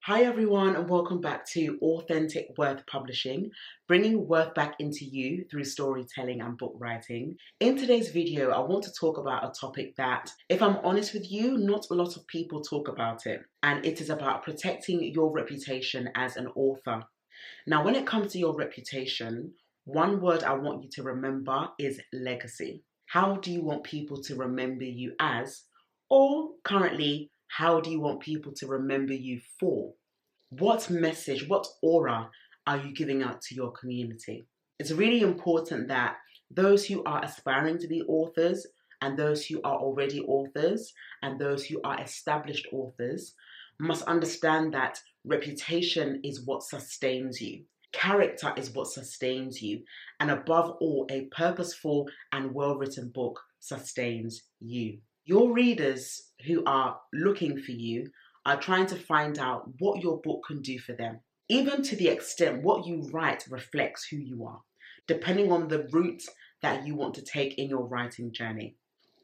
Hi everyone and welcome back to Authentic Worth Publishing, bringing worth back into you through storytelling and book writing. In today's video, I want to talk about a topic that, if I'm honest with you, not a lot of people talk about it, and it is about protecting your reputation as an author. Now, when it comes to your reputation, one word I want you to remember is legacy. How do you want people to remember you as, or currently, how do you want people to remember you for? What message, what aura are you giving out to your community? It's really important that those who are aspiring to be authors and those who are already authors and those who are established authors must understand that reputation is what sustains you. Character is what sustains you. And above all, a purposeful and well-written book sustains you. Your readers who are looking for you are trying to find out what your book can do for them. Even to the extent what you write reflects who you are, depending on the route that you want to take in your writing journey.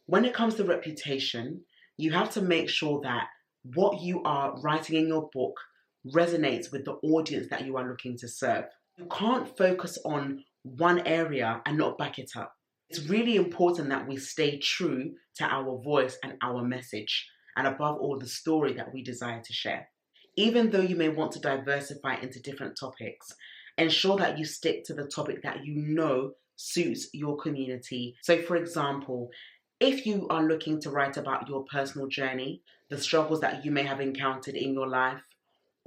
When it comes to reputation, you have to make sure that what you are writing in your book resonates with the audience that you are looking to serve. You can't focus on one area and not back it up. It's really important that we stay true to our voice and our message, and above all, the story that we desire to share. Even though you may want to diversify into different topics, ensure that you stick to the topic that you know suits your community. So for example, if you are looking to write about your personal journey, the struggles that you may have encountered in your life,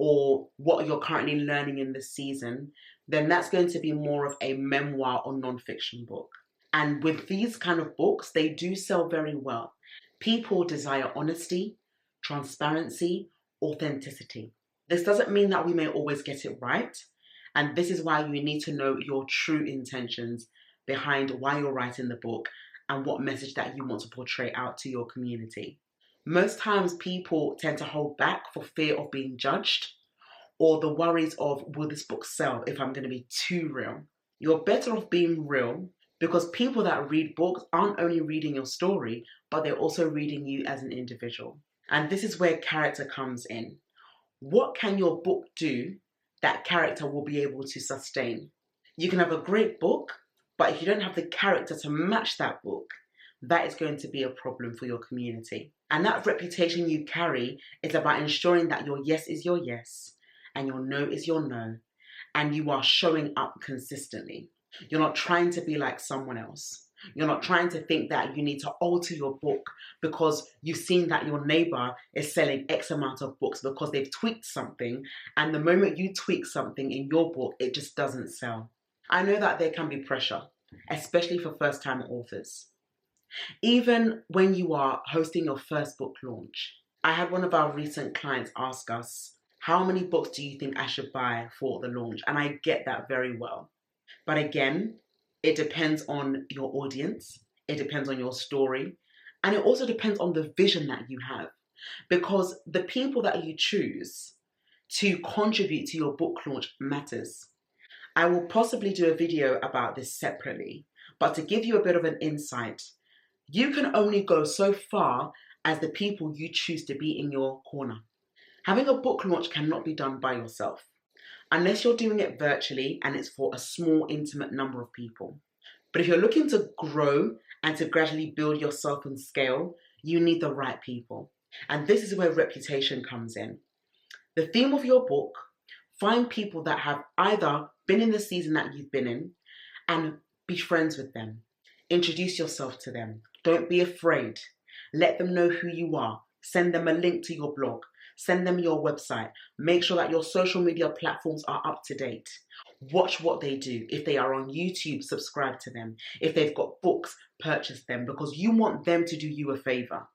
or what you're currently learning in this season, then that's going to be more of a memoir or non-fiction book. And with these kind of books, they do sell very well. People desire honesty, transparency, authenticity. This doesn't mean that we may always get it right, and this is why you need to know your true intentions behind why you're writing the book and what message that you want to portray out to your community. Most times people tend to hold back for fear of being judged or the worries of, will this book sell if I'm going to be too real? You're better off being real, because people that read books aren't only reading your story, but they're also reading you as an individual. And this is where character comes in. What can your book do that character will be able to sustain? You can have a great book, but if you don't have the character to match that book, that is going to be a problem for your community. And that reputation you carry is about ensuring that your yes is your yes and your no is your no, and you are showing up consistently. You're not trying to be like someone else. You're not trying to think that you need to alter your book because you've seen that your neighbor is selling X amount of books because they've tweaked something, and the moment you tweak something in your book, it just doesn't sell. I know that there can be pressure, especially for first-time authors. Even when you are hosting your first book launch. I had one of our recent clients ask us, how many books do you think I should buy for the launch? And I get that very well. But again, it depends on your audience, it depends on your story, and it also depends on the vision that you have. Because the people that you choose to contribute to your book launch matters. I will possibly do a video about this separately, but to give you a bit of an insight, you can only go so far as the people you choose to be in your corner. Having a book launch cannot be done by yourself, unless you're doing it virtually and it's for a small, intimate number of people. But if you're looking to grow and to gradually build yourself and scale, you need the right people. And this is where reputation comes in. The theme of your book, find people that have either been in the season that you've been in and be friends with them. Introduce yourself to them. Don't be afraid. Let them know who you are. Send them a link to your blog. Send them your website. Make sure that your social media platforms are up to date. Watch what they do. If they are on YouTube, subscribe to them. If they've got books, purchase them, because you want them to do you a favor.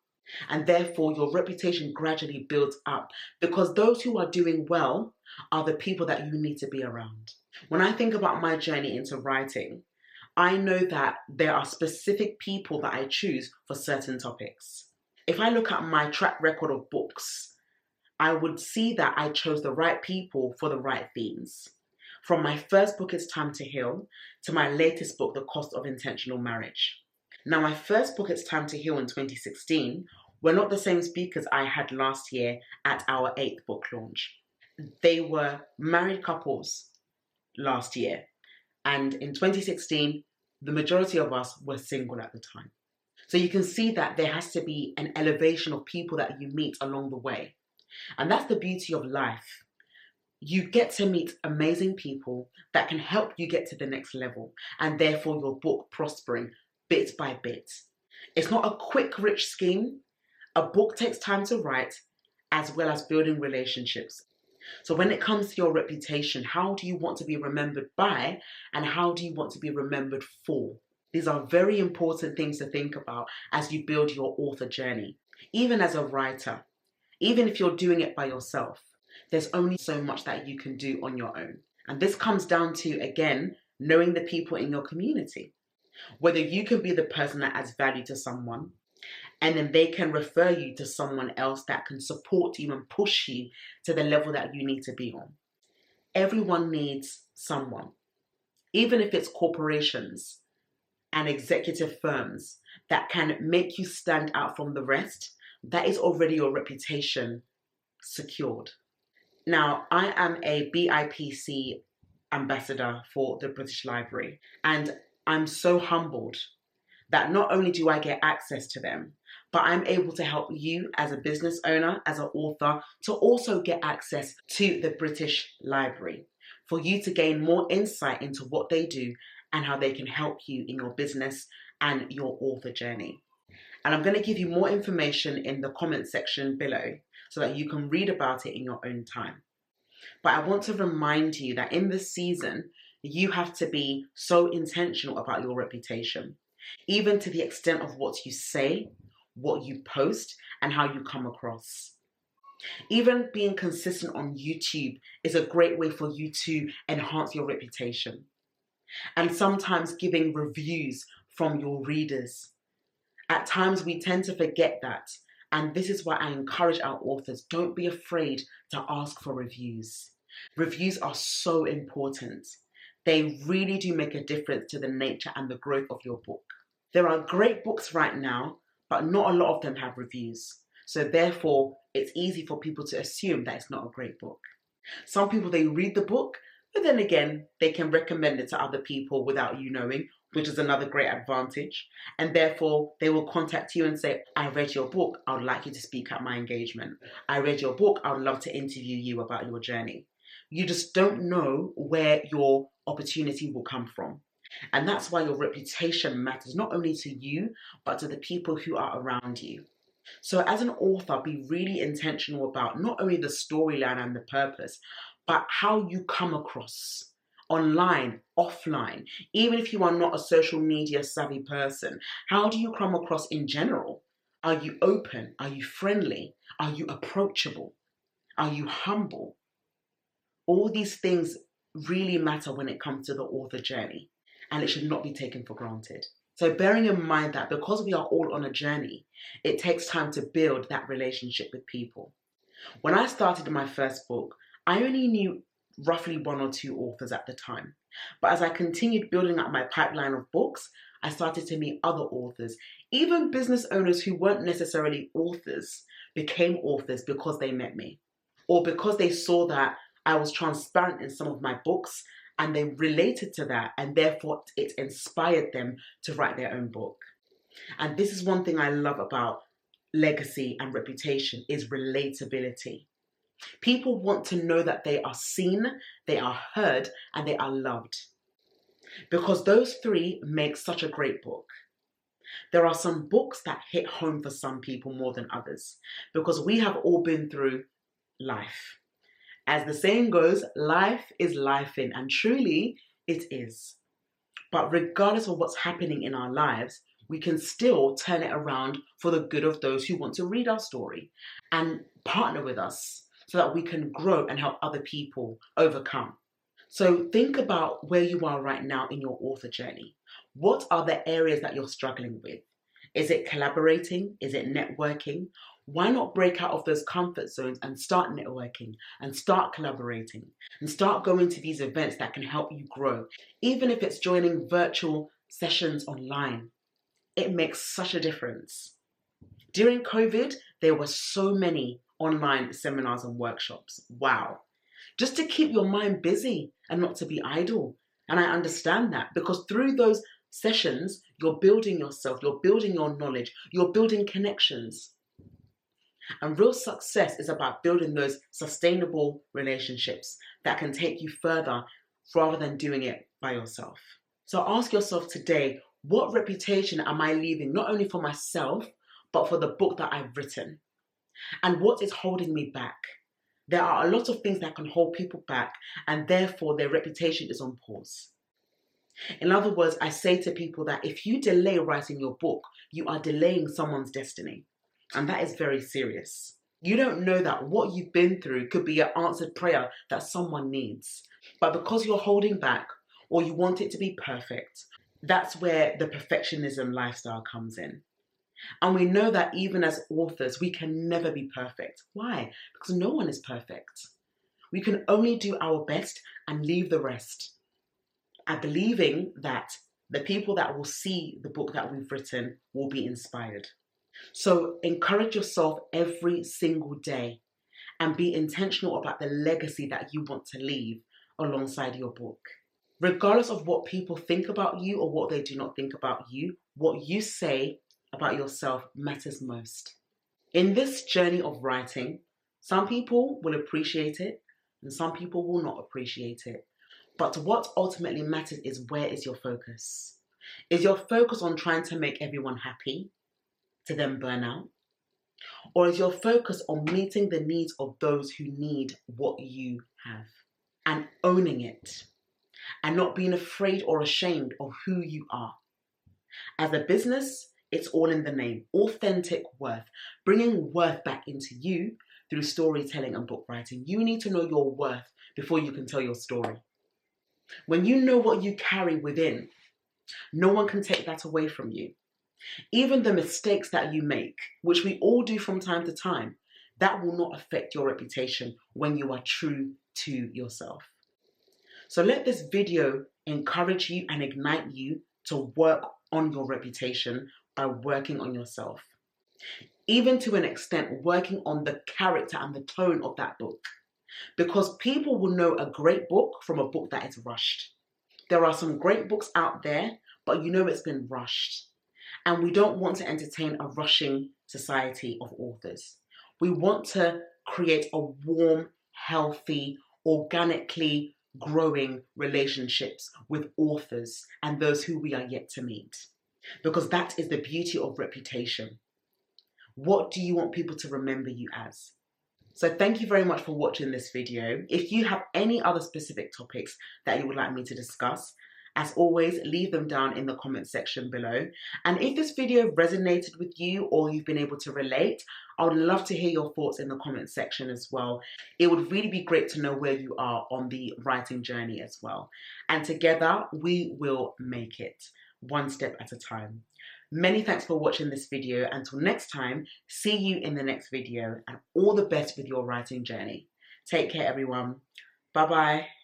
And therefore, your reputation gradually builds up, because those who are doing well are the people that you need to be around. When I think about my journey into writing, I know that there are specific people that I choose for certain topics. If I look at my track record of books, I would see that I chose the right people for the right themes. From my first book, It's Time to Heal, to my latest book, The Cost of Intentional Marriage. Now, my first book, It's Time to Heal, in 2016, were not the same speakers I had last year at our 8th book launch. they were married couples last year. And in 2016, the majority of us were single at the time. So you can see that there has to be an elevation of people that you meet along the way. And that's the beauty of life. You get to meet amazing people that can help you get to the next level, and therefore your book prospering bit by bit. It's not a quick, rich scheme. A book takes time to write, as well as building relationships. So when it comes to your reputation, how do you want to be remembered by, and how do you want to be remembered for? These are very important things to think about as you build your author journey. Even as a writer, even if you're doing it by yourself, there's only so much that you can do on your own. And this comes down to, again, knowing the people in your community. Whether you can be the person that adds value to someone, and then they can refer you to someone else that can support you and push you to the level that you need to be on. Everyone needs someone. Even if it's corporations and executive firms that can make you stand out from the rest, that is already your reputation secured. Now, I am a BIPC ambassador for the British Library, and I'm so humbled that not only do I get access to them, but I'm able to help you as a business owner, as an author, to also get access to the British Library, for you to gain more insight into what they do and how they can help you in your business and your author journey. And I'm going to give you more information in the comment section below so that you can read about it in your own time. But I want to remind you that in this season, you have to be so intentional about your reputation, even to the extent of what you say, what you post, and how you come across. Even being consistent on YouTube is a great way for you to enhance your reputation. And sometimes giving reviews from your readers. At times we tend to forget that. And this is why I encourage our authors, don't be afraid to ask for reviews. Reviews are so important. They really do make a difference to the nature and the growth of your book. There are great books right now, but not a lot of them have reviews. So therefore, it's easy for people to assume that it's not a great book. Some people, they read the book, but then again, they can recommend it to other people without you knowing, which is another great advantage. And therefore, they will contact you and say, I read your book, I would like you to speak at my engagement. I read your book, I would love to interview you about your journey. You just don't know where your opportunity will come from. And that's why your reputation matters, not only to you, but to the people who are around you. So as an author, be really intentional about not only the storyline and the purpose, but how you come across online, offline. Even if you are not a social media savvy person, how do you come across in general? Are you open? Are you friendly? Are you approachable? Are you humble? All these things really matter when it comes to the author journey, and it should not be taken for granted. So bearing in mind that because we are all on a journey, it takes time to build that relationship with people. When I started my first book, I only knew roughly 1 or 2 authors at the time. But as I continued building up my pipeline of books, I started to meet other authors. Even business owners who weren't necessarily authors became authors because they met me, or because they saw that I was transparent in some of my books and they related to that, and therefore it inspired them to write their own book. And this is one thing I love about legacy and reputation, is relatability. People want to know that they are seen, they are heard, and they are loved. Because those 3 make such a great book. There are some books that hit home for some people more than others, because we have all been through life. As the saying goes, life is lifing, and truly it is. But regardless of what's happening in our lives, we can still turn it around for the good of those who want to read our story and partner with us so that we can grow and help other people overcome. So think about where you are right now in your author journey. What are the areas that you're struggling with? Is it collaborating? Is it networking? Why not break out of those comfort zones and start networking and start collaborating and start going to these events that can help you grow? Even if it's joining virtual sessions online, it makes such a difference. During COVID, there were so many online seminars and workshops. Wow. just to keep your mind busy and not to be idle. And I understand that, because through those sessions, you're building yourself, you're building your knowledge, you're building connections. And real success is about building those sustainable relationships that can take you further rather than doing it by yourself. So ask yourself today, what reputation am I leaving not only for myself, but for the book that I've written? And what is holding me back? There are a lot of things that can hold people back, and therefore their reputation is on pause. In other words, I say to people that if you delay writing your book, you are delaying someone's destiny. And that is very serious. You don't know that what you've been through could be an answered prayer that someone needs. But because you're holding back, or you want it to be perfect, that's where the perfectionism lifestyle comes in. And we know that even as authors, we can never be perfect. Why? Because no one is perfect. We can only do our best and leave the rest. And believing that the people that will see the book that we've written will be inspired. So encourage yourself every single day and be intentional about the legacy that you want to leave alongside your book. Regardless of what people think about you or what they do not think about you, what you say about yourself matters most. In this journey of writing, some people will appreciate it and some people will not appreciate it. But what ultimately matters is, where is your focus? Is your focus on trying to make everyone happy to then burn out? Or is your focus on meeting the needs of those who need what you have and owning it and not being afraid or ashamed of who you are? As a business, it's all in the name, authentic worth, bringing worth back into you through storytelling and book writing. You need to know your worth before you can tell your story. When you know what you carry within, no one can take that away from you. Even the mistakes that you make, which we all do from time to time, that will not affect your reputation when you are true to yourself. So let this video encourage you and ignite you to work on your reputation by working on yourself. Even to an extent, working on the character and the tone of that book. Because people will know a great book from a book that is rushed. There are some great books out there, but you know it's been rushed. And we don't want to entertain a rushing society of authors. We want to create a warm, healthy, organically growing relationships with authors and those who we are yet to meet. Because that is the beauty of reputation. What do you want people to remember you as? So thank you very much for watching this video. If you have any other specific topics that you would like me to discuss, as always, leave them down in the comment section below. And if this video resonated with you or you've been able to relate, I would love to hear your thoughts in the comment section as well. It would really be great to know where you are on the writing journey as well. And together, we will make it one step at a time. Many thanks for watching this video. Until next time, see you in the next video, and all the best with your writing journey. Take care, everyone. Bye-bye.